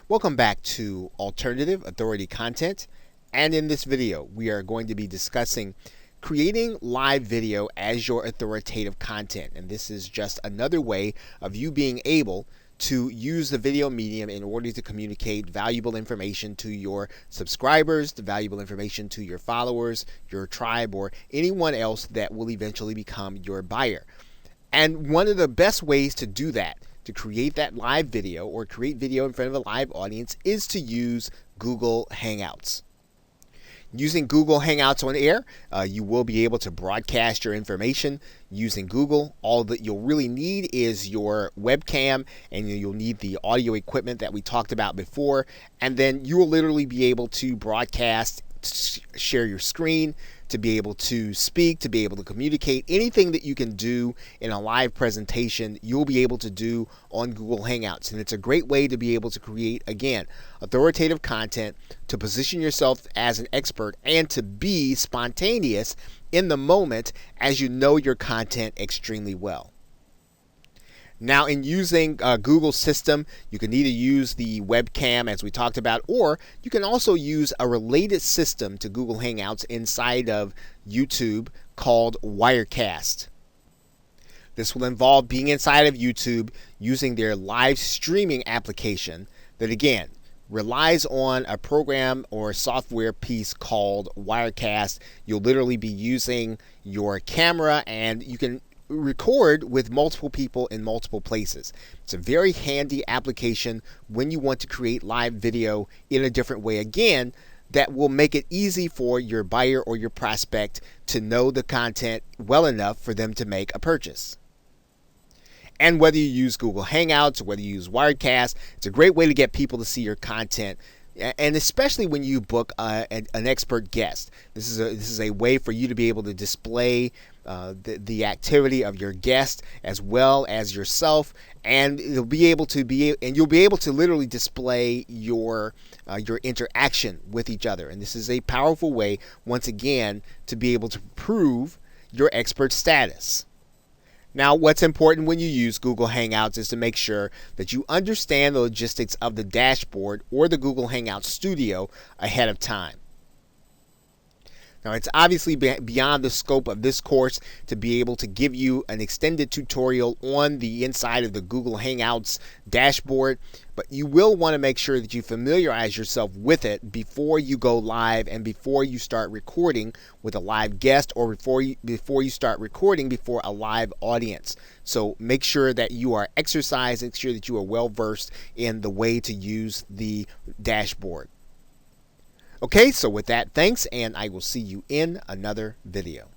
Welcome back to Alternative Authority Content, and in this video we are going to be discussing creating live video as your authoritative content. And this is just another way of you being able to use the video medium in order to communicate valuable information to your subscribers, the valuable information to your followers, your tribe, or anyone else that will eventually become your buyer. And one of the best ways to do that, to create that live video or create video in front of a live audience, is to use Google Hangouts. Using Google Hangouts on air, you will be able to broadcast your information using Google. All that you'll really need is your webcam, and you'll need the audio equipment that we talked about before, and then you will literally be able to broadcast, share your screen, to be able to speak, to be able to communicate. Anything that you can do in a live presentation, you'll be able to do on Google Hangouts. And it's a great way to be able to create, again, authoritative content, to position yourself as an expert, and to be spontaneous in the moment as you know your content extremely well. Now, in using Google's system, you can either use the webcam as we talked about, or you can also use a related system to Google Hangouts inside of YouTube called Wirecast. This will involve being inside of YouTube using their live streaming application that, again, relies on a program or software piece called Wirecast. You'll literally be using your camera, and you can record with multiple people in multiple places. It's a very handy application when you want to create live video in a different way, again, that will make it easy for your buyer or your prospect to know the content well enough for them to make a purchase. And whether you use Google Hangouts or whether you use Wirecast, it's a great way to get people to see your content. And especially when you book an expert guest, this is a way for you to be able to display the activity of your guest as well as yourself, and you'll be able to literally display your interaction with each other. And this is a powerful way, once again, to be able to prove your expert status. Now, what's important when you use Google Hangouts is to make sure that you understand the logistics of the dashboard or the Google Hangout Studio ahead of time. Now, it's obviously beyond the scope of this course to be able to give you an extended tutorial on the inside of the Google Hangouts dashboard, but you will want to make sure that you familiarize yourself with it before you go live and before you start recording with a live guest, or before you start recording before a live audience. So make sure that you are exercising, make sure that you are well versed in the way to use the dashboard. Okay, so with that, thanks, and I will see you in another video.